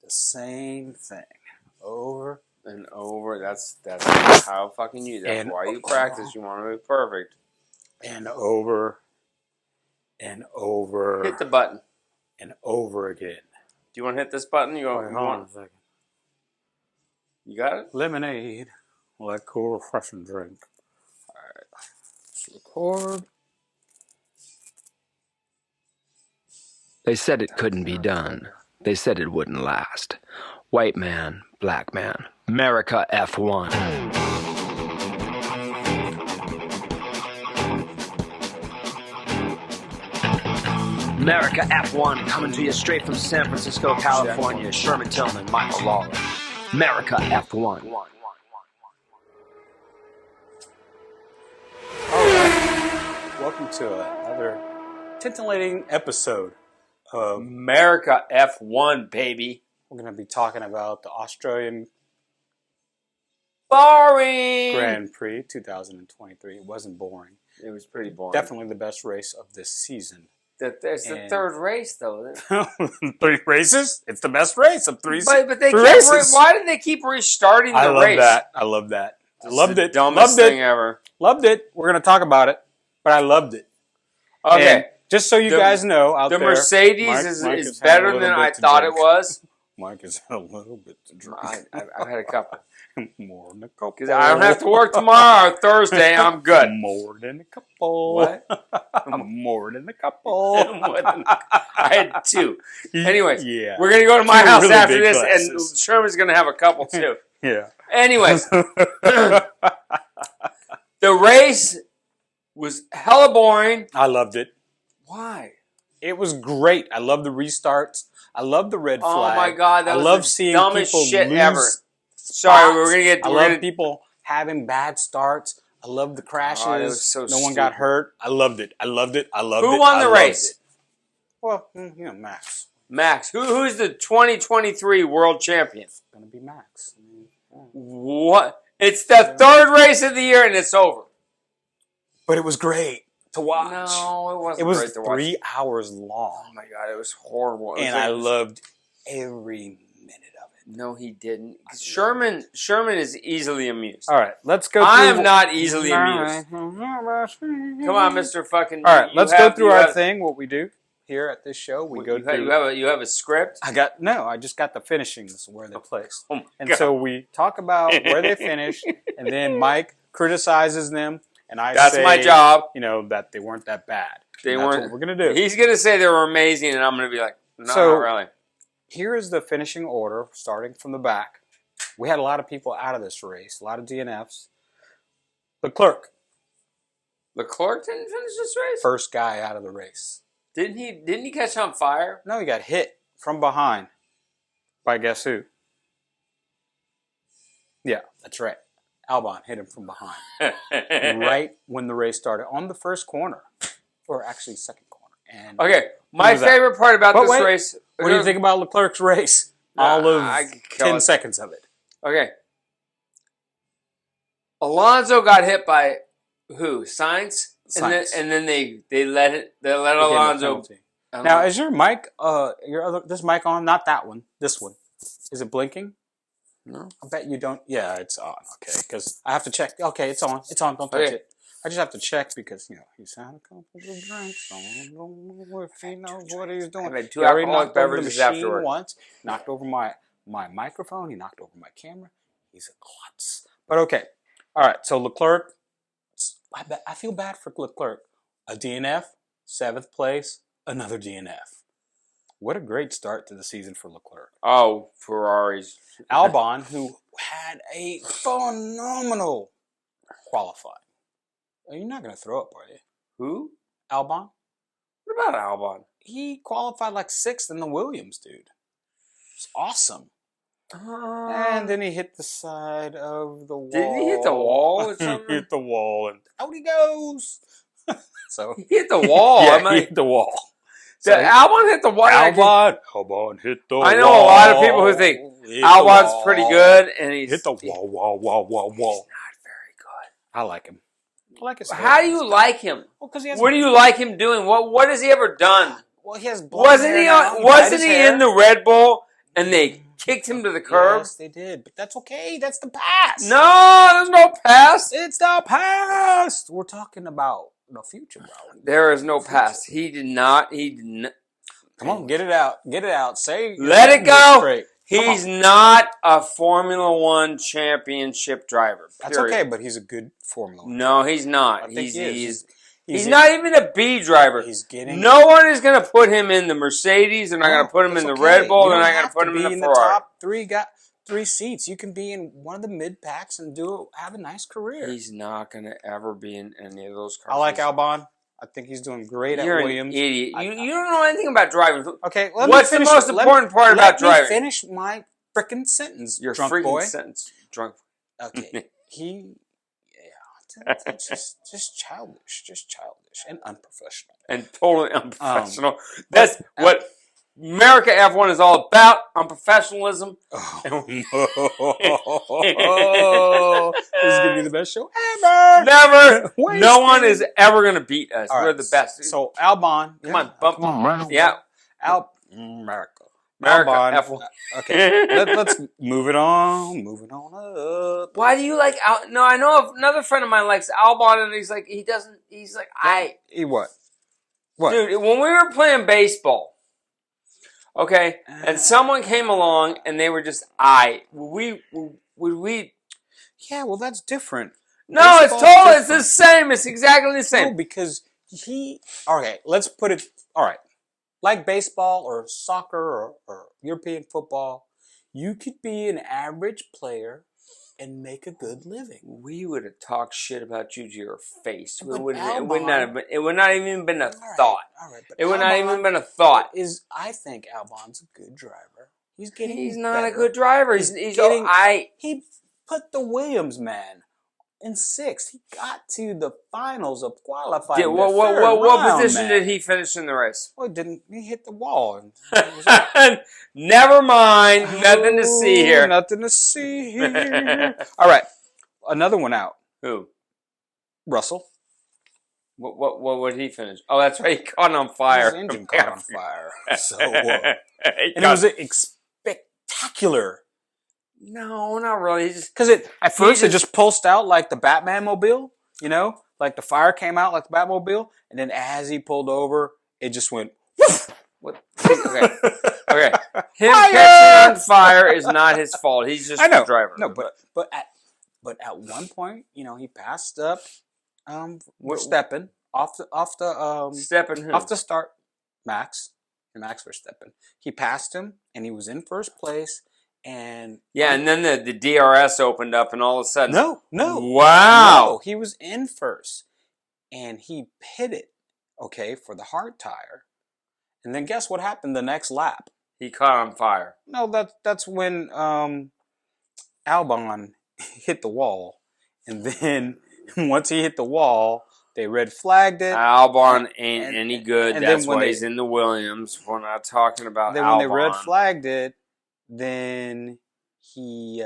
the same thing over and over. That's how fucking you. That's why you practice. You want to be perfect. And over and over. Hit the button. And over again. Do you want to hit this button? Hold on a second. You got it? Lemonade. Like cool, refreshing drink. All right. Let's record. They said it couldn't be done. They said it wouldn't last. White man, black man. America F1. America F1 coming to you straight from San Francisco, California. Sherman Tillman, Michael Lawler. America F1. All right. Welcome to another titillating episode of America F1, baby. We're going to be talking about the Australian Boring! Grand Prix 2023. It wasn't boring. It was pretty boring. Definitely the best race of this season. It's the third race, though. 3 races? It's the best race of 3 But they three kept races. why did they keep restarting the race? I love that. I loved it. Dumbest thing ever. Loved it. We're going to talk about it, but I loved it. Okay. And just so you guys know out there. The Mercedes is better than I thought it was. Mike has had a little bit to drink. I've had a couple. More than a couple. Because I don't have to work tomorrow or Thursday. I'm good. More than a couple. What? More than a couple. I had 2. Anyways, yeah. We're going to go to my house really after big this, glasses. and Sherman's going to have a couple too. Yeah. Anyways, the race was hella boring. I loved it. Why? It was great. I love the restarts. I love the red flag. Oh my God, that I was love the seeing dumbest people shit lose ever. spots. Sorry, we're gonna get. I love people having bad starts. I love the crashes. Oh, it was so no one got hurt. I loved it. I loved it. I loved it. Who won the race? Well, Max. Max. Who's the 2023 world champion? It's gonna be Max. What? It's the third race of the year and it's over. But it was great to watch. No, it wasn't. It was great to watch. 3 hours long. Oh my God, it was horrible. And I loved every minute of it. No, he didn't. Sherman is easily amused. All right, let's go through. I am not easily amused. Come on, Mr. Fucking. All right, let's go through our thing. What we do here at this show, we go through. You have a script. I just got the finishings where they placed, and God. So we talk about where they finished, and then Mike criticizes them, and That's say, my job. That they weren't that bad. They That's weren't. What we're gonna do. He's gonna say they were amazing, and I'm gonna be like, no, So, not really. Here is the finishing order, starting from the back. We had a lot of people out of this race, a lot of DNFs. Leclerc didn't finish this race. first guy out of the race. Didn't he catch on fire? No, he got hit from behind by guess who? Yeah, that's right. Albon hit him from behind. Right when the race started, on the first corner. Or actually second corner. And Okay, my favorite part about this race... What do you think about Leclerc's race? All of 10 seconds of it. Okay. Alonso got hit by who? Sainz? Sainz. And then they let Alonso... Now, is your mic, this mic on? Not that one. This one. Is it blinking? No. I bet you don't. Yeah, it's on. Okay, because I have to check. Okay, it's on. It's on. Don't touch it. I just have to check because, he's had a couple of drinks. I don't know if he knows what he's doing. I've had 2 alcoholic beverages afterward. Once, knocked over my microphone. He knocked over my camera. He's a klutz. But okay. All right, so Leclerc, I feel bad for Leclerc. A DNF, 7th place, another DNF. What a great start to the season for Leclerc. Oh, Ferraris. Albon, who had a phenomenal qualifying. You're not going to throw up, are you? Who? Albon? What about Albon? He qualified like 6th in the Williams, dude. It's awesome. And then he hit the side of the wall. Did he hit the wall or something? He hit the wall, and out he goes. So he hit the wall. Yeah, he hit the wall. So Albon hit the wall. Albon hit the wall. I know a lot of people who think Albon's pretty good, and he's hit the wall. He's not very good. I like him. I like his. How do you like him? Well, because he has. What do you like him doing? What has he ever done? Well, he has. Wasn't he in the Red Bull and they kicked him to the curb? Yes, they did. But that's okay. That's the past. No, there's no past. It's the past. We're talking about the future, bro. There is no past. He did not. Come on, get it out. Get it out. Say. Let it go. Straight. He's not a Formula One championship driver. Period. That's okay, but he's a good Formula One. No, he's not. I think he is. He's not even a B driver. He's getting. No one is going to put him in the Mercedes. They're not going to put him in the Red Bull. They're not going to put him in the Ferrari. The top three seats. You can be in one of the mid packs and have a nice career. He's not going to ever be in any of those cars. I like Albon. I think he's doing great at Williams. You're an idiot. You don't know anything about driving. Okay, what's the most important part about driving? Let me finish my freaking sentence. Your drunk freaking boy. Sentence, drunk. Okay, just childish and unprofessional and totally unprofessional. That's what America F1 is all about: unprofessionalism. Oh, this is gonna be the best show ever. Never. No one is ever gonna beat us. We're the best. So Albon, come on, bump on. Yeah, America Albon. F1. Okay, let's move it on. Moving on up. Why do you like No, I know another friend of mine likes Albon, and he's like, He what? What? Dude, when we were playing baseball, okay, and someone came along and they were just would we? Yeah, well, that's different. No, it's totally it's the same. It's exactly the same. No, because okay, let's put it. All right. Like baseball or soccer or European football, you could be an average player and make a good living. We would have talked shit about you to your face. It would not even been a thought. All right, it would not even been a thought. I think Albon's a good driver. He's not a good driver. He's getting. He put the Williams man in 6th. He got to the finals of qualifying. What position did he finish in the race? Well, he hit the wall. Never mind. Nothing to see here. Nothing to see here. All right. Another one out. Who? Russell. What would he finish? Oh, that's right. He caught on fire. His engine caught on fire. So, and it was spectacular. No, not really. Because at first it just pulsed out like the Batman mobile, like the fire came out like the Batmobile, and then as he pulled over, it just went. Woof! What? Okay. Him catching on fire is not his fault. He's just the driver. No, but at one point, he passed up Verstappen off the start. Max Verstappen. He passed him, and he was in first place. And then the DRS opened up, and all of a sudden, no, wow, no, he was in first, and he pitted, for the hard tire, and then guess what happened the next lap? He caught on fire. No, that's when Albon hit the wall, and then once he hit the wall, they red flagged it. Albon ain't any good. That's why he's in the Williams. We're not talking about then Albon. When they red flagged it. Then he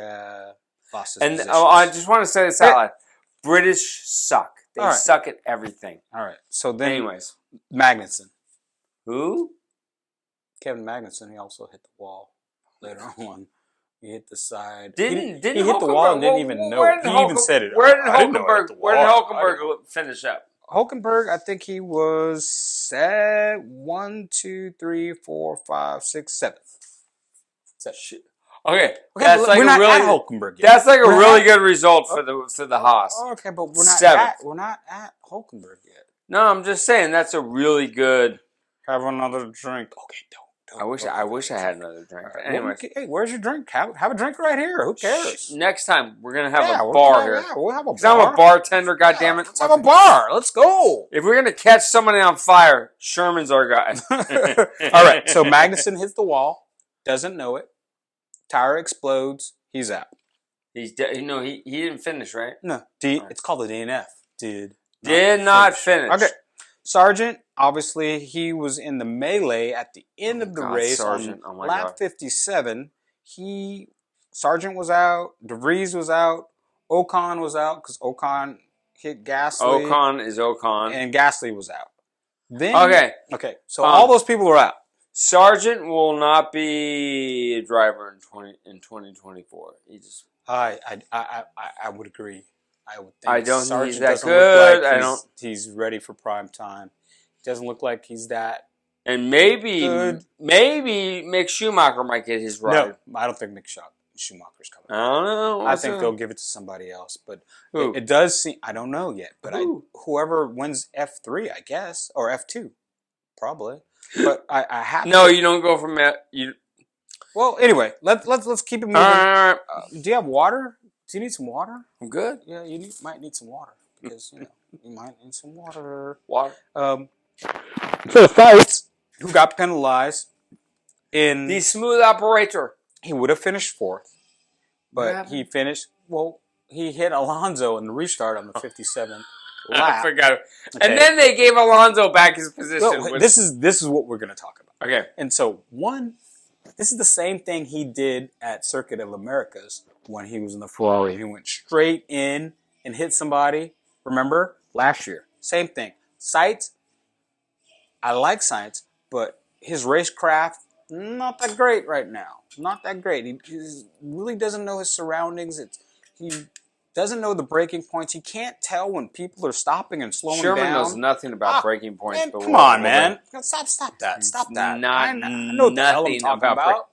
lost his position. I just want to say this out loud. British suck. They suck at everything. All right. So then, anyways, Magnussen. Who? Kevin Magnussen. He also hit the wall later on. He hit the side. He hit the wall and didn't even know it. He even said it. Where did Hulkenberg finish up? Hulkenberg, I think he was at 1, 2, 3, 4, 5, 6, 7th. Shit. Okay, that's like we're not at Hulkenberg yet. That's like a really good result for the Haas. Okay, but we're not at Hulkenberg yet. No, I'm just saying that's a really good. Have another drink. Okay, don't. I wish I had another drink. But anyways, hey, where's your drink? Have a drink right here. Who cares? Next time we're gonna have a bar here. Yeah, we'll have a bar. I'm a bartender. goddammit. Let's have a bar. Let's go. If we're gonna catch somebody on fire, Sherman's our guy. All right. So Magnussen hits the wall. Doesn't know it. Tire explodes. He's out. He didn't finish, right? No. It's called the DNF. Did not finish. Okay. Sargent, obviously, he was in the melee at the end of the race on lap 57. Sargent was out. DeVries was out. Ocon was out because Ocon hit Gasly. Ocon is Ocon. And Gasly was out. Then, okay. So all those people were out. Sargent will not be a driver in 2024. He just. I would agree. I would think I don't think he's Sargent that doesn't good. look I like don't. he's ready for prime time. He doesn't look like he's that And maybe good. Mick Schumacher might get his ride. No, I don't think Schumacher's coming. I don't know. I think they'll give it to somebody else. But Who? it does seem, I don't know yet. But Who? whoever wins F3, I guess, or F2, probably. But I have. No, you don't go from that. You. Well, anyway, let's keep it moving. Do you have water? Do you need some water? I'm good. Yeah, might need some water because you might need some water. Water. For the fights, who got penalized in The smooth operator. he would have finished fourth, but Yeah. he finished. Well, he hit Alonso in the restart on the 57th I lap. forgot. Okay. And then they gave Alonso back his position. Well, this is what we're going to talk about. Okay. And so this is the same thing he did at Circuit of Americas when he was in the Ferrari. He went straight in and hit somebody. Remember last year, same thing. Sainz, I like Sainz, but his racecraft not that great right now. Not that great. He really doesn't know his surroundings. He doesn't know the braking points. He can't tell when people are stopping and slowing Sherman down. knows nothing about braking points. Man, but come on, man. Stop that. Stop He's that. not- I know what the hell I'm nothing talking about about.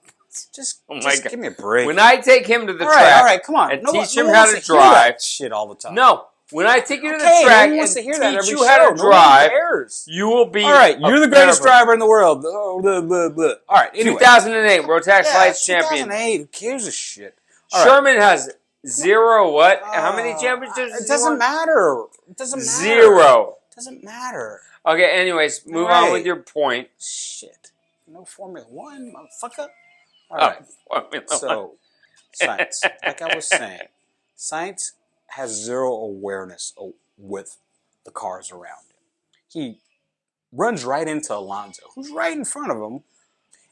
Just Oh my God. give me a break. When I take him to the all track right, come on. and No teach one him how wants to hear that drive. shit all the time. No. When I take you to the Okay, track no one and wants to hear that teach every you how show. to No one drive, cares. you will be. All right, you're the greatest driver. driver in the world. Oh, blah, blah, blah. All right, anyway. 2008 Rotax Yeah, Lights champion. 2008. Who cares a shit? All right. Sherman has zero what? How many championships does It he doesn't won? matter. It doesn't matter. Zero. It doesn't matter. Okay, anyways, move All right. on with your point. Shit. No Formula 1, motherfucker. All right. So, Sainz, like I was saying, Sainz has zero awareness with the cars around him. He runs right into Alonso, who's right in front of him.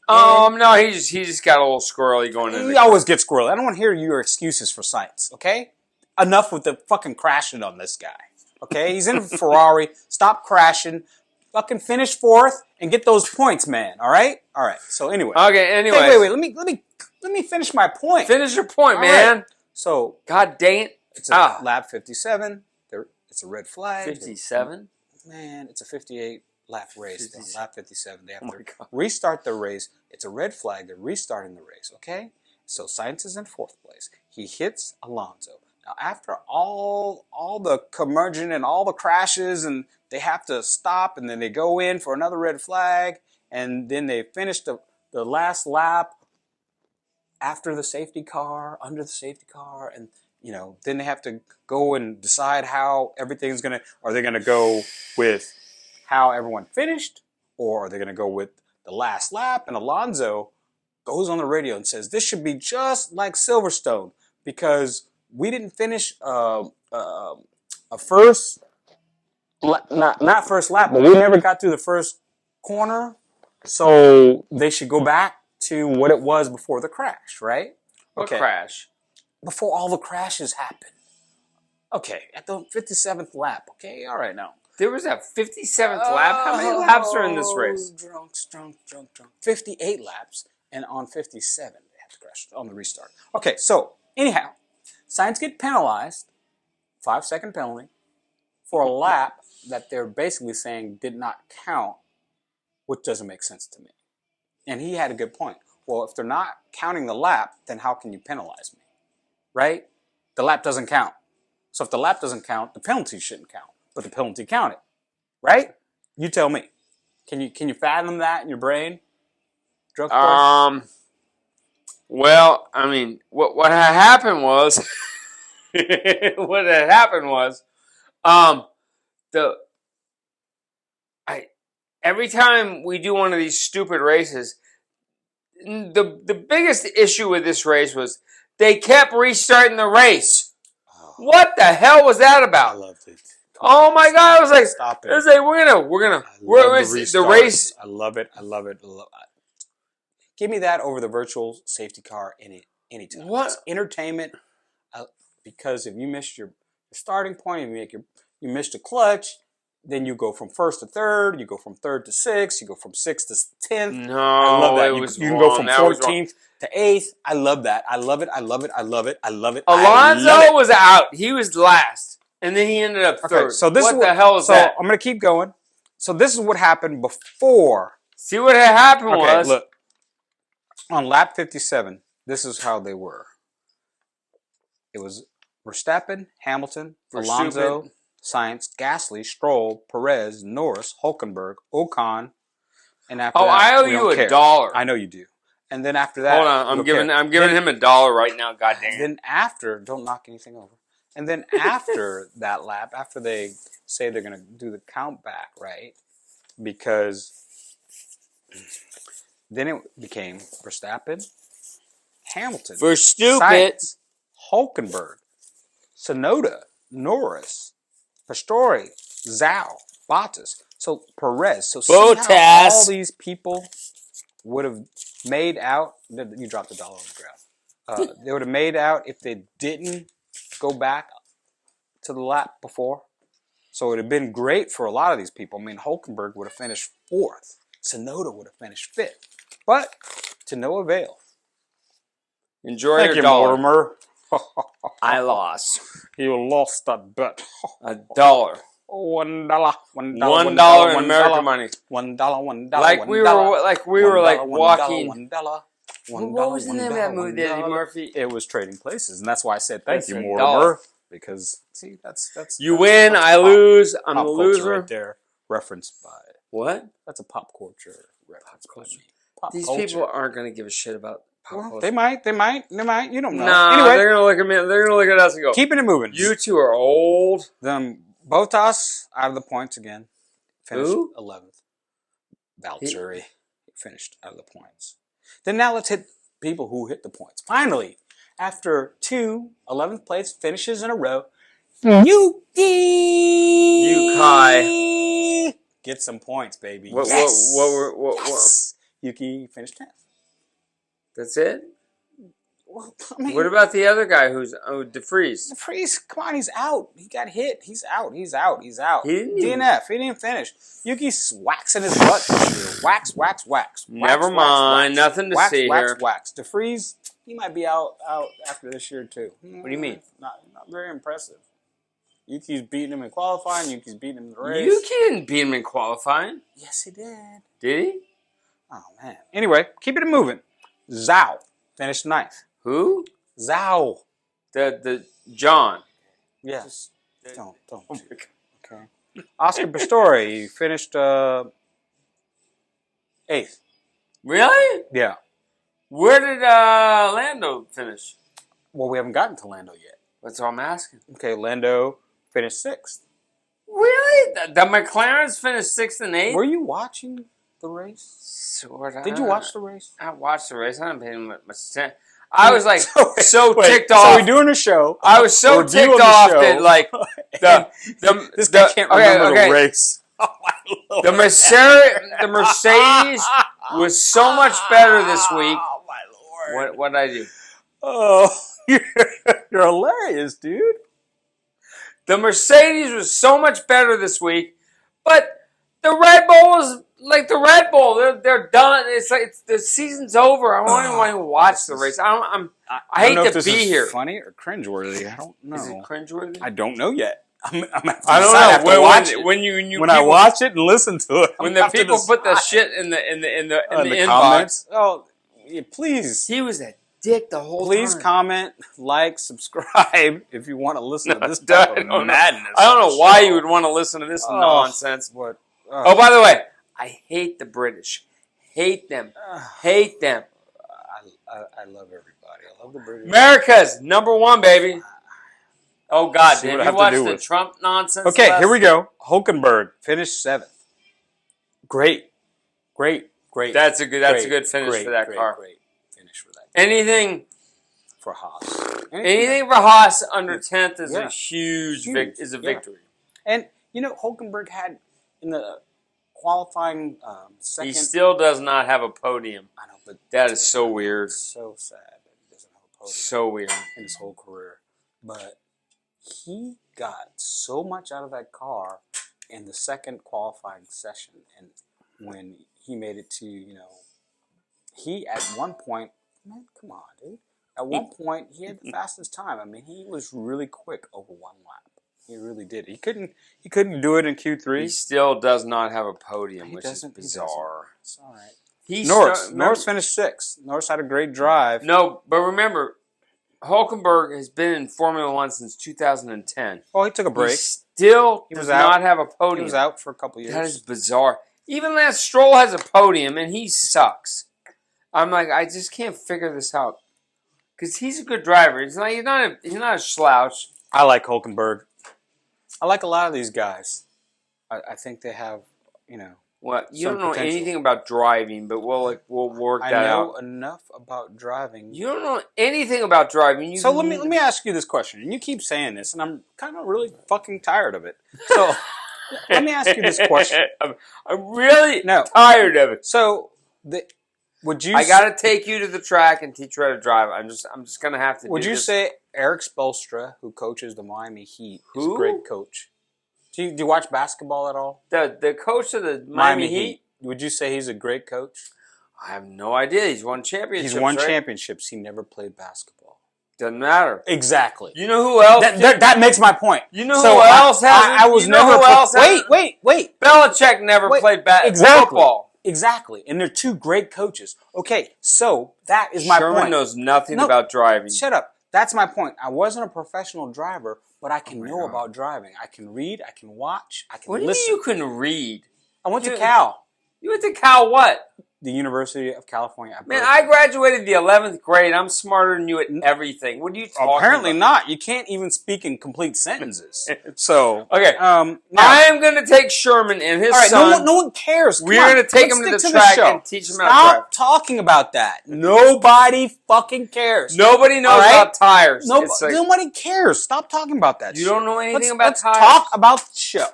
No, he just got a little squirrely going in. He always gets squirrely. I don't want to hear your excuses for Sainz, okay? Enough with the fucking crashing on this guy, okay? He's in a Ferrari. Stop crashing. Fucking finish fourth and get those points, man. All right. So anyway. Okay. Anyway. Hey, wait. Let me finish my point. Finish your point, All man. right. So God dang it. it's a lap 57. It's a red flag. 57? Man, it's a 58 lap race. 57. On lap 57, they have Oh to my God. restart the race. It's a red flag. They're restarting the race. Okay. So Sainz is in fourth place. He hits Alonso. Now, after all the curmudgeon and all the crashes, and they have to stop, and then they go in for another red flag, and then they finish the last lap after the safety car, under the safety car, and then they have to go and decide how everything's gonna. Are they gonna go with how everyone finished, or are they gonna go with the last lap? And Alonso goes on the radio and says, "This should be just like Silverstone because we didn't finish a first, not first lap, but we never got through the first corner, so they should go back to what it was before the crash, right? What crash? Before all the crashes happened. Okay, at the 57th lap. Okay, all right now. There was a 57th lap? How many laps are in this race? Drunk. 58 laps, and on 57 they had to crash on the restart. Okay, so anyhow, Sainz get penalized, 5-second penalty, for a lap that they're basically saying did not count, which doesn't make sense to me. And he had a good point. Well, if they're not counting the lap, then how can you penalize me? Right? The lap doesn't count. So if the lap doesn't count, the penalty shouldn't count. But the penalty counted. Right? You tell me. Can you fathom that in your brain? Drug course? Well, I mean, what had happened was every time we do one of these stupid races, the biggest issue with this race was they kept restarting the race. Oh, What the hell was that I about? loved it. Oh my God! I was like, Stop it. I was like, we're gonna, the race. I love it. Give me that over the virtual safety car anytime. What? It's entertainment. Because if you missed your starting point, you missed a clutch, then you go from first to third, you go from third to sixth, you go from sixth to 10th. No, I love that. it was You can wrong. go from That was wrong. 14th to 8th. I love that. I love it. I love it. I love it. I love it. Alonso was out. He was last. And then he ended up third. Okay, so this what is the hell is so that? I'm going to keep going. So this is what happened before. See what had happened Okay, was. look. On lap 57, this is how they were. It was Verstappen, Hamilton, Alonso, Sainz, Gasly, Stroll, Perez, Norris, Hulkenberg, Ocon, and after that, I owe we you don't care. $1. I know you do. And then after that, Hold on, I'm giving him $1 right now. Goddamn. Then after, don't knock anything over. And then after that lap, after they say they're going to do the count back, right? Because then it became Verstappen, Hamilton, For stupid. Sainz, Hulkenberg, Tsunoda, Norris, Pastori, Zhao, Bottas. So Perez. So see how all these people would have made out. You dropped $1 on the ground. They would have made out if they didn't go back to the lap before. So it would have been great for a lot of these people. I mean, Hulkenberg would have finished 4th. Tsunoda would have finished 5th. But to no avail. Enjoy Thank your you, $1. Mortimer. I lost. You lost that bet. $1. $1. $1 $1 in American money. $1. Like we were walking. $1. What was the name of that movie, Eddie Murphy? It was Trading Places, and that's why I said thank That's you, $1. Mortimer. Because see, that's You win, I lose. I'm the loser. Right there, referenced by What? That's a pop culture reference. Pop culture. Pop These culture. people aren't going to give a shit about pop culture. They might. You don't know. Nah, anyway, they're going to look at me. They're going to look at us and go, keeping it moving. You two are old. Then Bottas out of the points again. Finished Who? 11th. Valtteri finished out of the points. Then now let's hit people who hit the points. Finally, after 2 11th place finishes in a row, Yuki get some points, baby. Yes. What? Yuki finished 10th. That's it? Well, I mean, What about the other guy who's DeFries? DeFries, come on, he's out. He got hit. He's out. He didn't even- DNF. He didn't finish. Yuki's waxing his butt this year. Wax. Never mind. Nothing to see here. Wax. DeFries, he might be out after this year too. What do you mean? Not very impressive. Yuki's beating him in qualifying. Yuki's beating him in the race. Yuki didn't beat him in qualifying. Yes, he did. Did he? Oh, man. Anyway, keeping it moving. Zhao finished 9th. Who? Zhao. The John. Yes. Don't. Okay. Oscar Pistori finished 8th. Really? Yeah. Where did Lando finish? Well, we haven't gotten to Lando yet. That's all I'm asking. Okay, Lando finished 6th. Really? The McLarens finished 6th and 8th? Were you watching the race? Sort of. Did you watch the race? I watched the race. I didn't pay much attention. I was like so Wait, ticked off. So we're doing a show. I was so ticked off that like this guy can't remember the race. Oh, the Mercedes was so much better this week. Oh my lord! What did I do? Oh, you're hilarious, dude. The Mercedes was so much better this week, but the Red Bull was like the Red Bull. They're done. It's like the season's over. I don't even want to watch the race. I hate know if to this be is here. Funny or cringeworthy? I don't know. Is it cringeworthy? I don't know yet. I don't know. When I watch it and listen to it, when the people put the shit in the inbox. Comments. Oh, yeah, please. He was a dick the whole time. Please comment, like, subscribe if you want to listen to this type of madness. I don't know why you would want to listen to this nonsense. What? Oh, by the way, I hate the British. Hate them. Hate them. I love everybody. I love the British. America's #1, baby. Oh, God. Have you watched the Trump nonsense? Okay, here we go. Hulkenberg finished 7th. Great. That's a good finish for that car. Great finish for that. Anything for Haas. Anything for Haas under 10th is a huge victory. And, Hulkenberg had in the qualifying second. He still does not have a podium. I know, but that is so weird. So sad that he doesn't have a podium. So weird. In his whole career. But he got so much out of that car in the second qualifying session, and when he made it to, he at one point, man, come on, dude. At one point, he had the fastest time. I mean, he was really quick over one lap. He really did. He couldn't do it in Q3. He still does not have a podium, which is He bizarre. It's all right. Norris finished 6th. Norris had a great drive. No, but remember, Hulkenberg has been in Formula One since 2010. Oh, he took a break. He still does not have a podium. He was out for a couple years. That is bizarre. Even Lance Stroll has a podium, and he sucks. I'm like, I just can't figure this out. Because he's a good driver. He's not a slouch. I like Hulkenberg. I like a lot of these guys. I think they have, Well, you don't know potential. anything about driving, but we'll work that out. I know enough about driving. You don't know anything about driving. So let me ask you this question, and you keep saying this, and I'm kind of really fucking tired of it. So let me ask you this question. I'm really tired of it. So would you? I got to take you to the track and teach you how to drive. I'm just gonna have to. Would you say Eric Spoelstra, who coaches the Miami Heat, is a great coach? Do you watch basketball at all? The coach of the Miami Heat? Would you say he's a great coach? I have no idea. He's won championships. He's won championships. He never played basketball. Doesn't matter. Exactly. You know who else? That makes my point. You know who else has? I was never. Wait. Belichick never played football. Exactly. And they're two great coaches. Okay, so that is my point. Sherman knows nothing about driving. Shut up. That's my point. I wasn't a professional driver, but I can know about driving. I can read, I can watch, I can listen. What do you mean you can read? I went to Cal. You went to Cal what? The University of California. Man, I graduated the 11th grade. I'm smarter than you at everything. What are you talking about? Apparently not. You can't even speak in complete sentences. So, okay. I am going to take Sherman and his son. No one cares. We're going to take him to the track and teach him how to drive. Stop talking about that. Nobody fucking cares. Nobody knows about tires. Nobody cares. Stop talking about that. You don't know anything about tires? Let's talk about the show.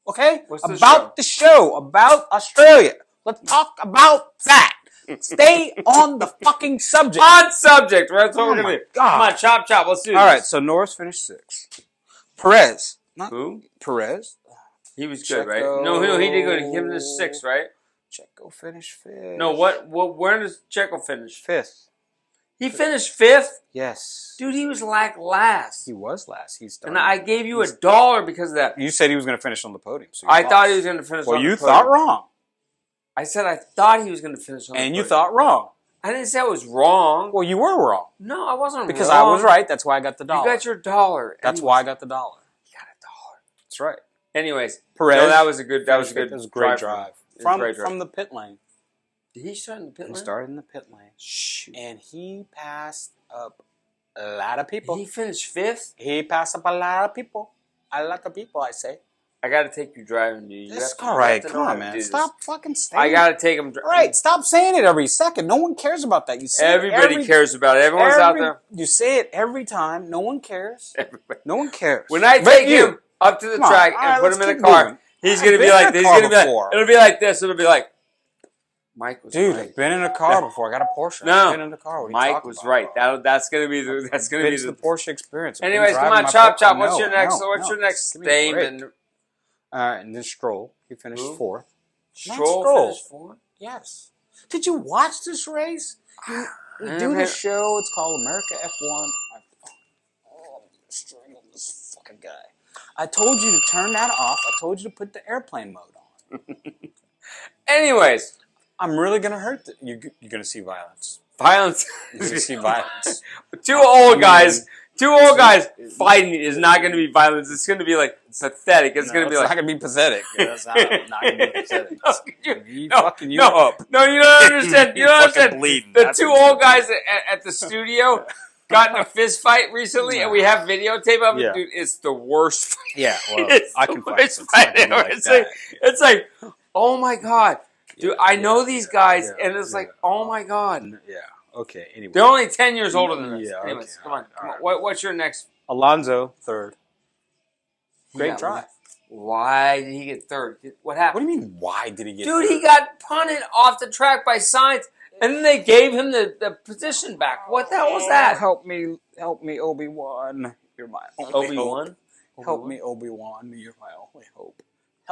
Okay? What's the about the show. About Australia. Let's talk about that. Stay on the fucking subject. On subject. That's what we're going to do. God. Come on, chop, chop. Let's do this. All right, so Norris finished 6th. Perez. Who? Perez. He was good, right? No, he did go to him to 6th, right? Checo finished 5th. No, where does Checo finish? 5th. He finished 5th? Yes. Dude, he was last. He was last. And I gave you $1 because of that. You said he was going to finish on the podium. So I thought he was going to finish on the podium. Well, you thought wrong. I said I thought he was going to finish on the podium. And you thought wrong. I didn't say I was wrong. Well, you were wrong. No, I wasn't because wrong. I was right. That's why I got the $1. You got your $1. That's why I got the $1. You got $1. That's right. Anyways, Perez. No, that was a good great drive. From the pit lane. Did he start in the pit lane? He started in the pit lane. Shoot. And he passed up a lot of people. Did he finished 5th? He passed up a lot of people. A lot of people, I say. I got to take you driving, dude. That's all right. Come on, man. Stop fucking saying I got to take him driving. Right. Stop saying it every second. No one cares about that. You say Everybody cares about it. Everyone's out there. You say it every time. No one cares. No one cares. When I take him up to the track and put him in a car, he's going to be like this. It'll be like this. It'll be like, Mike was right. I've been in a car before. I got a Porsche. No, I've been in a car. Mike was right. That's gonna be the Porsche experience. Anyways, come on, chop. What's your next name? All right, and then Stroll. He finished 4th. Stroll finished 4th. Yes. Did you watch this race? We do this show. It's called America F1. I'm strangle this fucking guy. I told you to turn that off. I told you to put the airplane mode on. Anyways. I'm really going to hurt you're going to see violence. Violence? You're going to see violence. Two old guys fighting is not going to be violence. It's going to be like pathetic. It's going to be like... It's not going to be pathetic. It's not going to be pathetic. You don't understand. You don't understand. The two old guys at the studio got in a fist fight recently, and we have videotape of it. Yeah. Dude, it's the worst fight. Yeah, well, I can fight. It's like, oh my God. Dude, I know these guys, and it's like, oh my God. Yeah, okay, anyway. They're only 10 years older than us. Yeah, anyways, okay. come on. What's your next? Alonso, 3rd. Great drive. Why did he get 3rd? What happened? What do you mean, why did he get 3rd? Dude, he got punted off the track by Sainz, and then they gave him the position back. What the hell was that? Help me, Obi-Wan. You're my only Obi-Wan? Help me, Obi-Wan. You're my only hope.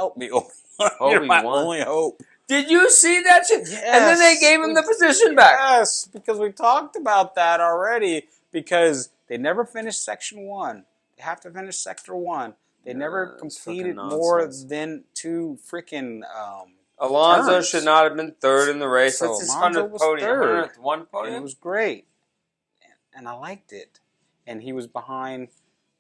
help me, Obi-Wan. You're my Obi-Wan. only hope. Did you see that shit? Yes. And then they gave him the position back. Yes, because we talked about that already. Because they never finished Section 1. They have to finish Sector 1. They never completed more than 2 freaking Alonso turns. should not have been third in the race. So That's his Alonso 100th was podium. third. 101 podium? And it was great. And I liked it. And he was behind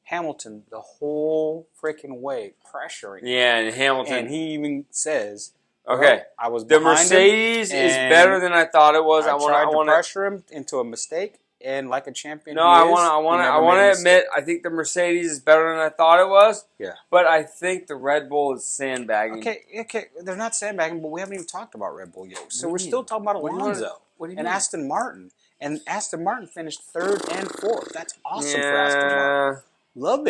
Hamilton the whole freaking way, pressuring. Yeah, and Hamilton. And he even says, okay, I was the behind Mercedes him, is and better than I thought it was. I tried to wanna, pressure him into a mistake, and like a champion, no, he I is, want to admit, I think the Mercedes is better than I thought it was. Yeah, but I think the Red Bull is sandbagging. Okay, they're not sandbagging, but we haven't even talked about Red Bull yet. So we're still talking about Alonso and Aston Martin, and Aston Martin finished 3rd and 4th. That's awesome for Aston Martin. Love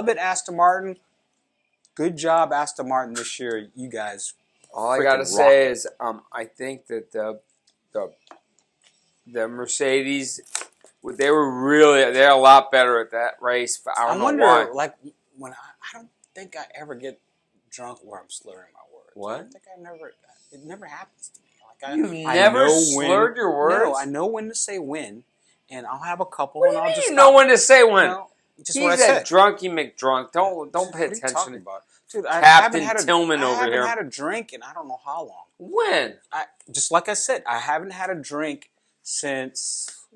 it, Aston Martin. Good job, Aston Martin, this year. You guys. All I gotta say is, I think that the Mercedes, they're a lot better at that race. I wonder, why. Like, when I don't think I ever get drunk where I'm slurring my words. What? I don't think it never happens to me. Like You've never slurred your words? No, I know when to say when, and I'll have a couple, what and do I'll you just mean know when to say when? Just He's what I said. drunky McDrunk. Don't pay What are you attention. talking about? Dude, Captain Tillman over here. I haven't had a drink in I don't know how long. When? Just like I said, I haven't had a drink since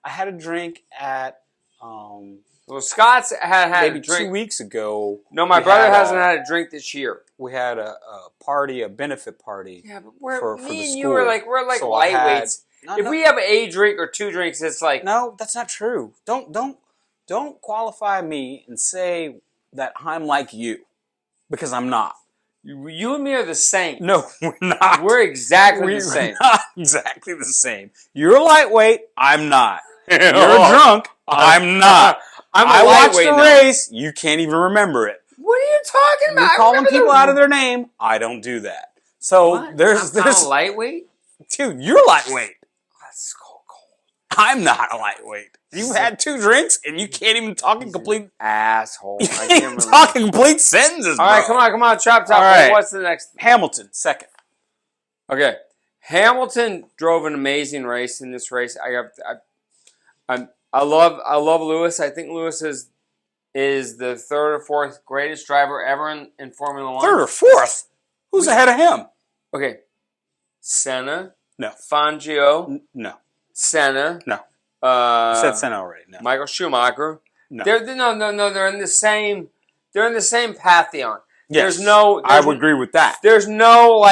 I had a drink at well, Scott's had maybe a drink 2 weeks ago. No, my brother hasn't had a drink this year. We had a party, a benefit party. Yeah, but for me the and school. you were like so lightweights. If we have a drink or 2 drinks, it's like no, that's not true. Don't qualify me and say that I'm like you, because I'm not. You and me are the same. No, we're not. We're exactly the same. Not exactly the same. You're a lightweight. I'm not. You're a drunk. I'm not. I watched the race. You can't even remember it. What are you talking about? You're calling people out of their name. I don't do that. So what? there's I'm lightweight. Dude, you're lightweight. That's cold. I'm not a lightweight. You've had 2 drinks and you can't even talk in complete asshole. You can't even talk in complete sentences. All right, come on, chop. All right. What's the next? Hamilton, 2nd. Okay, Hamilton drove an amazing race in this race. I love Lewis. I think Lewis is the 3rd or 4th greatest driver ever in Formula 1. 3rd or 4th? Who's ahead of him? Okay, Senna. No. Fangio. No. Senna. No. I said Senna already. No. Michael Schumacher. No. They're in the same. They're in the same pantheon. Yes. I would agree with that. There's no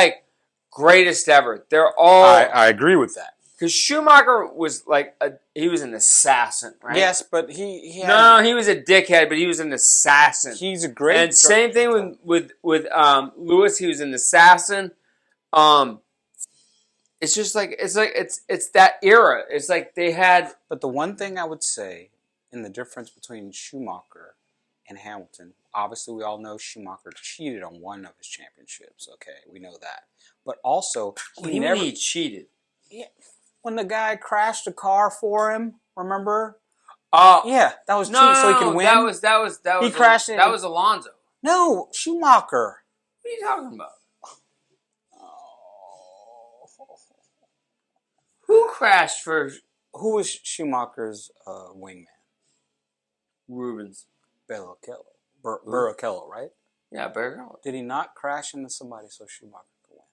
greatest ever. They're all. I agree with that. Because Schumacher was he was an assassin, right? Yes, but he was a dickhead, but he was an assassin. He's a great. And same thing with Lewis. He was an assassin. It's just it's that era. It's like they had. But the one thing I would say in the difference between Schumacher and Hamilton, obviously we all know Schumacher cheated on one of his championships. Okay, we know that. But also he cheated. Yeah, when the guy crashed a car for him, remember? Yeah, that was cheating so he could win. That was he crashed. That was Alonso. No, Schumacher. What are you talking about? Who crashed for? Who was Schumacher's wingman? Rubens. Barrichello, right? Yeah, Barrichello. Did he not crash into somebody so Schumacher could win?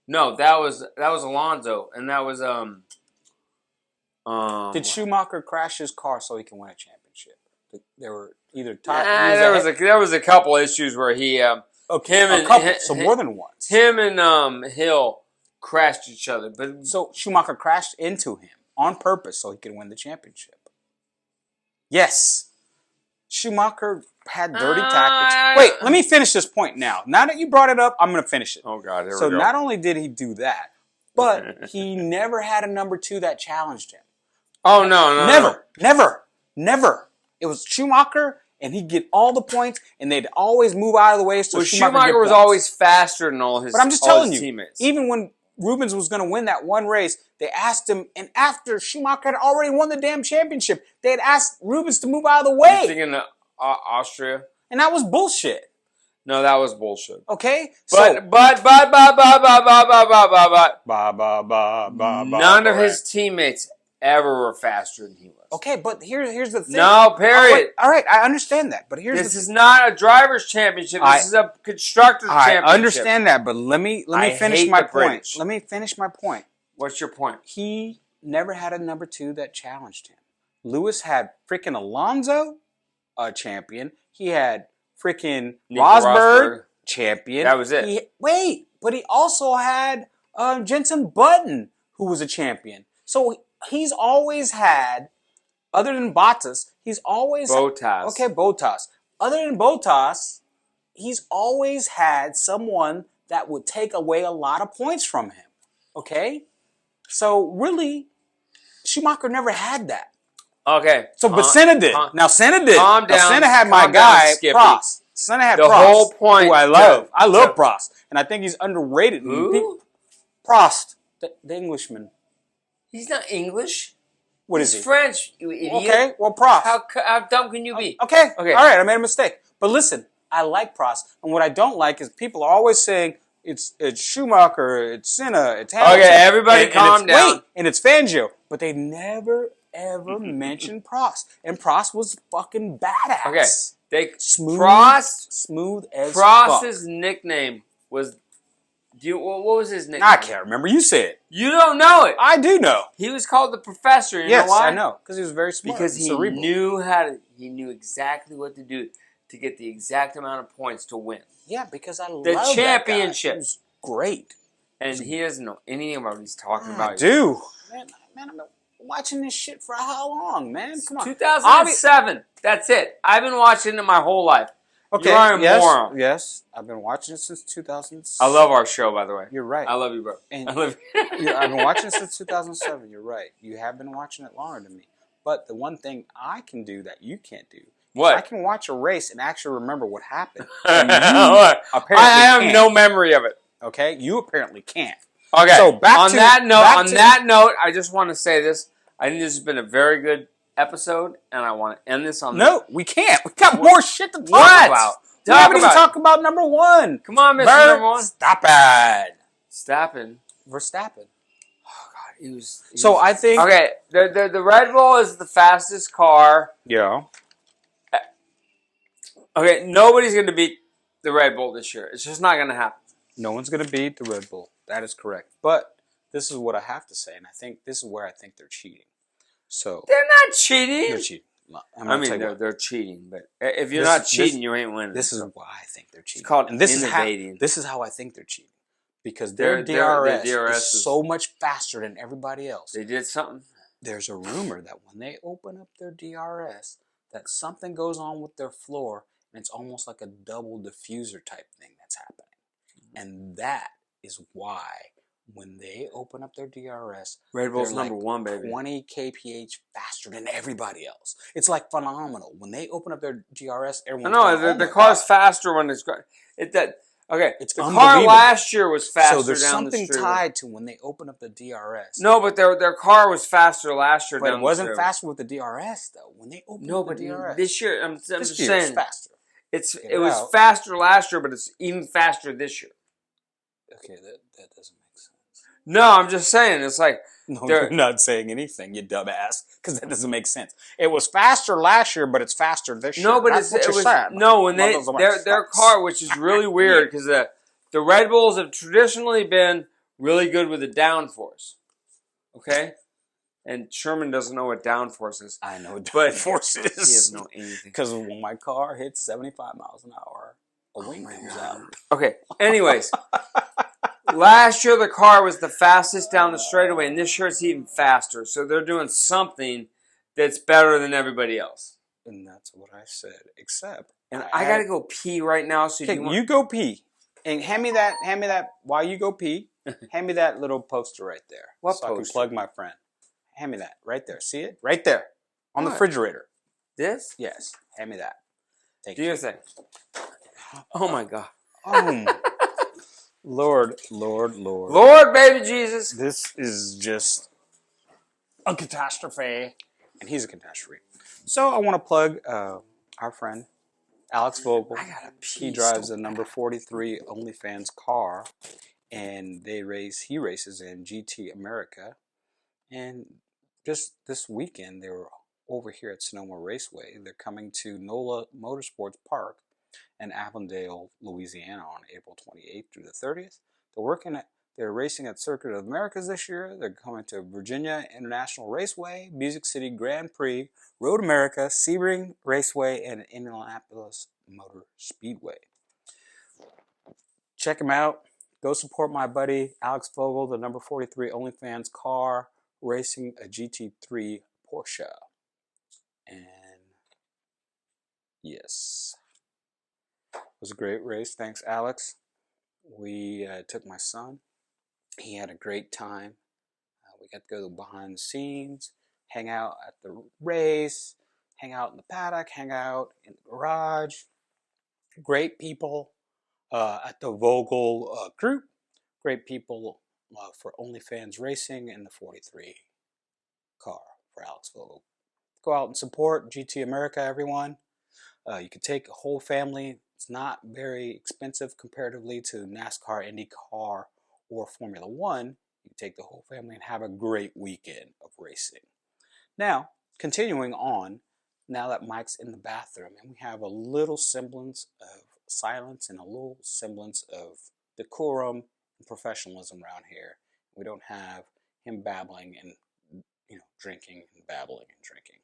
No, that was Alonso, and that was Did Schumacher crash his car so he can win a championship? There were either there was a couple issues where he so more than once. Him and Hill crashed each other, but so Schumacher crashed into him on purpose so he could win the championship. Yes. Schumacher had dirty tactics. Wait, let me finish this point now. Now that you brought it up, I'm going to finish it. Oh, God, here we go. So not only did he do that, but he never had a number 2 that challenged him. Oh, no. Never. It was Schumacher, and he'd get all the points, and they'd always move out of the way. So Schumacher was always faster than all his teammates. But I'm just telling you, even when Rubens was going to win that one race, they asked him, and after Schumacher had already won the damn championship, they had asked Rubens to move out of the way. You're thinking of Austria? And that was bullshit. No, that was bullshit. Okay? But none of his teammates ever were faster than he was. Okay, but here's the thing. No, period. All right, I understand that, but This is not a driver's championship. This is a constructor's championship. I understand that, but let me finish my point. British. Let me finish my point. What's your point? He never had a number 2 that challenged him. Lewis had freaking Alonso, a champion. He had freaking Rosberg, champion. That was it. But he also had Jenson Button, who was a champion. So he's always had, other than Bottas, he's always... Bottas. Okay, Bottas. Other than Bottas, he's always had someone that would take away a lot of points from him. Okay? So really, Schumacher never had that. Okay. So, but Senna did. Now, Senna did. Calm down. Now, Senna had my guy, Prost. Senna had the Prost. Whole point. Who I love. I love Prost. And I think he's underrated. Who? Prost. The Englishman. He's not English. What is he? He's French, you idiot. Okay, well, Prost. How dumb can you be? Okay. All right, I made a mistake. But listen, I like Prost. And what I don't like is people are always saying it's Schumacher, it's Senna, it's Hamilton. Okay, everybody calm down. Wait, and it's Fangio. But they never, ever mentioned Prost. And Prost was fucking badass. Okay. Smooth as Prost's fuck. nickname was... what was his nickname? I can't remember. You said it. You don't know it. I do know. He was called the Professor. You yes, know why? I know. Because he was very smart. Because he knew exactly what to do to get the exact amount of points to win. Yeah, because I love the that championship. guy. He was great. And he doesn't know anything about what he's talking about. I do. Man, I've been watching this shit for how long, man? Come on. 2007. That's it. I've been watching it my whole life. Okay, you are a moron. Yes, I've been watching it since 2000. I love our show, by the way. You're right. I love you, bro. And I love you. I've been watching it since 2007. You're right. You have been watching it longer than me. But the one thing I can do that you can't do, what? I can watch a race and actually remember what happened. I have no memory of it. Okay, you apparently can't. Okay. So on that note, I just want to say this. I think this has been a very good episode, and I want to end this on. No, we can't. We got more shit to talk about. We haven't even talked about number 1. Come on, Mr. Number 1. Verstappen. Oh God, he was. So I think. Okay, the Red Bull is the fastest car. Yeah. Okay, nobody's going to beat the Red Bull this year. It's just not going to happen. No one's going to beat the Red Bull. That is correct. But this is what I have to say, and I think this is where I think they're cheating. So they're not cheating. They're cheating. They're cheating, but if you're not cheating, you ain't winning. This is why I think they're cheating. It's called innovating. This is how I think they're cheating. Because their DRS is so much faster than everybody else. They did something. There's a rumor that when they open up their DRS, that something goes on with their floor, and it's almost like a double diffuser type thing that's happening. And that is why when they open up their DRS, Red Bull's number 1, baby. 20 kph faster than everybody else. It's like phenomenal. When they open up their DRS, everyone's going, the car's faster when it's okay. It's the car last year was faster. So there's down something the street. tied to when they open up the DRS. No, but their car was faster last year. But down it wasn't the street. faster with the DRS though. When they opened up the DRS, this year I'm just year saying it's faster. It was faster last year, but it's even faster this year. Okay, that doesn't make sense. No, I'm just saying. It's like... No, you're not saying anything, you dumbass, because that doesn't make sense. It was faster last year, but it's faster this year. No, but their car, which is really weird, because the Red Bulls have traditionally been really good with the downforce. Okay? And Sherman doesn't know what downforce is. I know what downforce is. He doesn't know anything. Because when my car hits 75 miles an hour, a wing comes out. Okay, anyways. Last year, the car was the fastest down the straightaway, and this year it's even faster. So they're doing something that's better than everybody else. And that's what I said, except... And I got to go pee right now. So you go pee. And hand me that, while you go pee, hand me that little poster right there. What so poster? I can plug my friend. Hand me that, right there. See it? Right there. On the refrigerator. This? Yes. Hand me that. Do your thing. Oh, my God. Lord, baby Jesus. This is just a catastrophe. And he's a catastrophe. So I want to plug our friend, Alex Vogel. I gotta pee. He drives so a number bad. 43 OnlyFans car, and he races in GT America. And just this weekend, they were over here at Sonoma Raceway. They're coming to NOLA Motorsports Park in Avondale, Louisiana on April 28th through the 30th. They're racing at Circuit of Americas this year. They're coming to Virginia International Raceway, Music City Grand Prix, Road America, Sebring Raceway, and Indianapolis Motor Speedway. Check them out. Go support my buddy Alex Vogel, the number 43 OnlyFans car, racing a GT3 Porsche. And yes, it was a great race. Thanks, Alex. We took my son. He had a great time. We got to go behind the scenes, hang out at the race, hang out in the paddock, hang out in the garage. Great people at the Vogel group. Great people for OnlyFans Racing and the 43 car for Alex Vogel. Go out and support GT America, everyone. You can take a whole family. It's not very expensive comparatively to NASCAR, IndyCar, or Formula One. You can take the whole family and have a great weekend of racing. Now, continuing on, now that Mike's in the bathroom, and we have a little semblance of silence and a little semblance of decorum and professionalism around here. We don't have him babbling and drinking and babbling and drinking.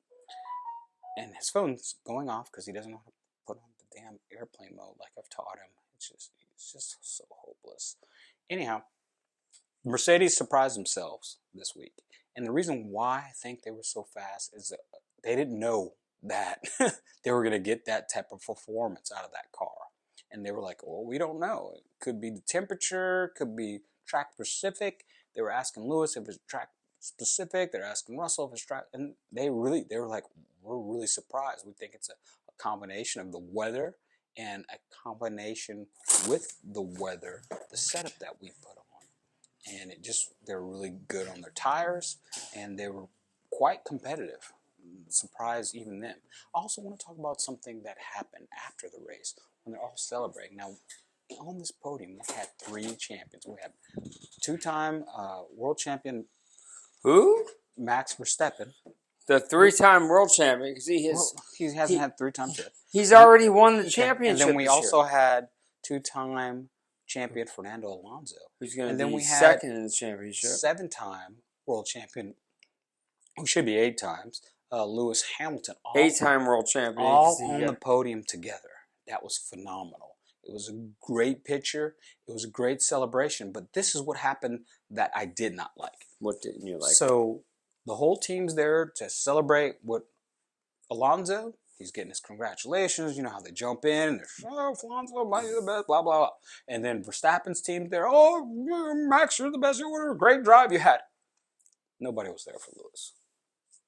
And his phone's going off because he doesn't know how to put on the damn airplane mode like I've taught him. It's just so hopeless. Anyhow, Mercedes surprised themselves this week. And the reason why I think they were so fast is that they didn't know that they were going to get that type of performance out of that car. And they were like, well, we don't know. It could be the temperature, could be track specific. They were asking Lewis if it's track specific. They're asking Russell if it's track. And they were like, we're really surprised. We think it's a combination of the weather and a combination with the weather, the setup that we put on. And they're really good on their tires, and they were quite competitive. Surprised even them. I also want to talk about something that happened after the race when they're all celebrating. Now, on this podium, we had 3 champions. We had 2-time world champion Who? Max Verstappen. The 3-time world champion, because he hasn't had 3 times yet. He's already won the championship. And then we this also year. had 2-time champion Fernando Alonso. Who's going and to then be we had second in the championship. 7-time world champion, who should be 8 times, Lewis Hamilton. 8-time world champion. All on the podium together. That was phenomenal. It was a great picture. It was a great celebration. But this is what happened that I did not like. What didn't you like? So the whole team's there to celebrate with Alonso. He's getting his congratulations. You know how they jump in and they're, Alonso, you're the best, blah, blah, blah. And then Verstappen's team's there. Oh, Max, you're the best. You're a great drive you had. Nobody was there for Lewis.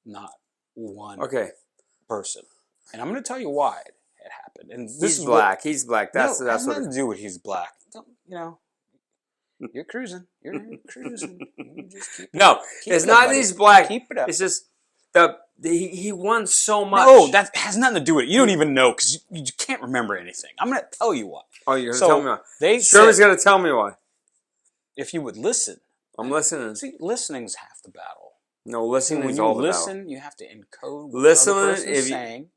Not one person. And I'm going to tell you why it happened. And this he's black. He's black. That's it has what nothing to do with he's black. You're cruising. You're cruising. You just keep it up. It's not he's black. Keep it up. It's just he won so much. No, that has nothing to do with it. You don't even know because you can't remember anything. I'm going to tell you why. Oh, you're going to tell me why. Sherman's going to tell me why. If you would listen. I'm listening. See, listening's half the battle. No, listening is all the battle. When you listen, you have to encode what the other person's saying,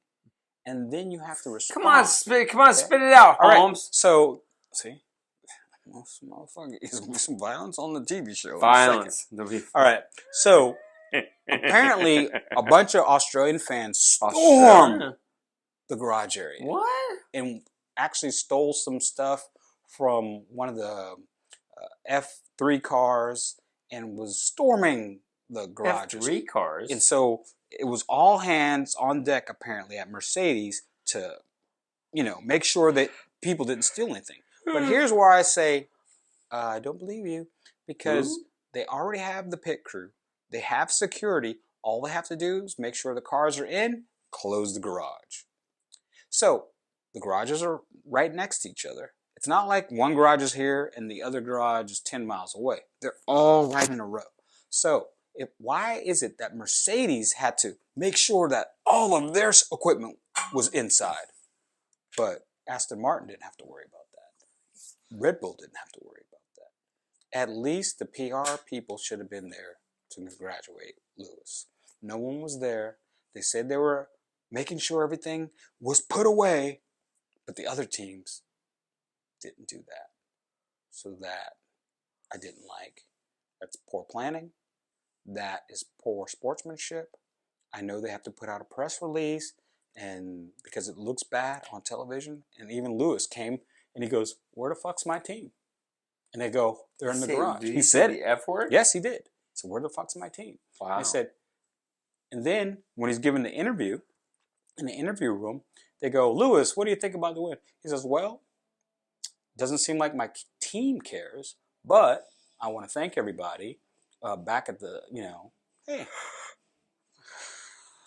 and then you have to respond. Come on, spit it out, Holmes. Right. So, see? Motherfucker, there's going to be some violence on the TV show. Violence. All right. So, apparently, a bunch of Australian fans stormed the garage area. What? And actually stole some stuff from one of the F3 cars and was storming the garage. F3 cars? And so, it was all hands on deck, apparently, at Mercedes to, make sure that people didn't steal anything. But here's where I say, I don't believe you, because they already have the pit crew. They have security. All they have to do is make sure the cars are in, close the garage. So the garages are right next to each other. It's not like one garage is here and the other garage is 10 miles away. They're all right in a row. So why is it that Mercedes had to make sure that all of their equipment was inside? But Aston Martin didn't have to worry about that. Red Bull didn't have to worry about that. At least the PR people should have been there to congratulate Lewis. No one was there. They said they were making sure everything was put away, but the other teams didn't do that. So that I didn't like. That's poor planning. That is poor sportsmanship. I know they have to put out a press release and because it looks bad on television. And even Lewis came and he goes, "Where the fuck's my team?" And they go, "They're in the garage." Did He said the it. F word? Yes, he did. So where the fuck's my team? Wow. They said, and then when he's giving the interview, in the interview room, they go, "Lewis, what do you think about the win?" He says, "Well, doesn't seem like my team cares, but I want to thank everybody back at the, hey."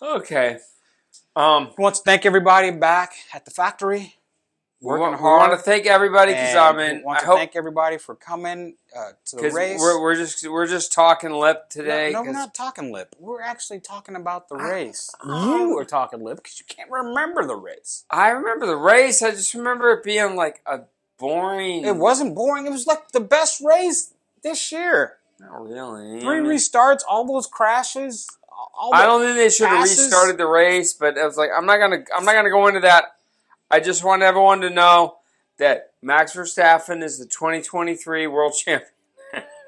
Okay. He wants to thank everybody back at the factory, working we hard. want to thank everybody because he wants to thank everybody for coming to the race. We're just talking lip today. No, we're not talking lip. We're actually talking about the race. You are talking lip because you can't remember the race. I remember the race. I just remember it being like a boring. It wasn't boring. It was like the best race this year. Not really. 3 restarts, all those crashes. I don't think they should have restarted the race, but I was like, I'm not gonna go into that. I just want everyone to know that Max Verstappen is the 2023 world champion.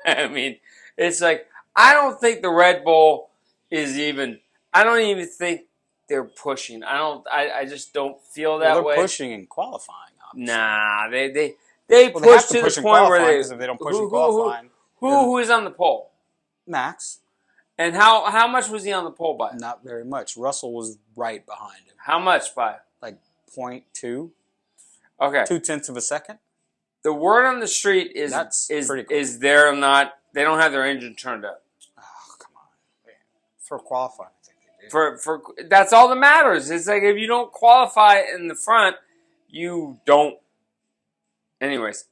I mean, it's like I don't think the Red Bull is even. I don't even think they're pushing. I just don't feel that way. They're pushing in qualifying. Obviously. Nah, they push to the point where if they don't push in qualifying. Who is on the pole? Max. And how much was he on the pole by? Not very much. Russell was right behind him. How much by? Like 0.2. Okay. 0.2 of a second. The word on the street is they're not. They don't have their engine turned up. Oh, come on. For qualifying, I think they did. For that's all that matters. It's like if you don't qualify in the front, you don't. Anyways,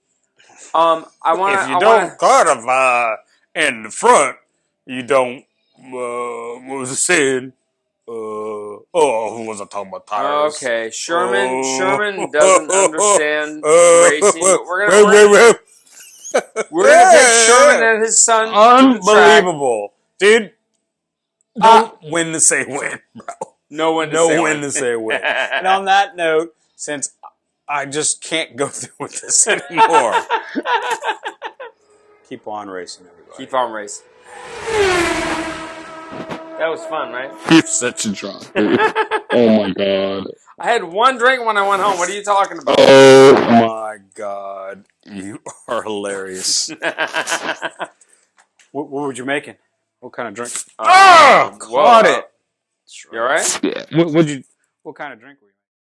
I want. If you don't qualify in the front, you don't. What was it said? Who was I talking about? Tires. Okay, Sherman doesn't understand racing. But we're gonna take Sherman and his son. Unbelievable, dude! Don't win to say win, bro. No win to say win. And on that note, since I just can't go through with this anymore, keep on racing, everybody. Keep on racing. That was fun, right? You're such a drunk. Oh my god. I had one drink when I went home. What are you talking about? Oh my god. You are hilarious. What were you making? What kind of drink? Caught it. You alright? Yeah. What kind of drink were you making?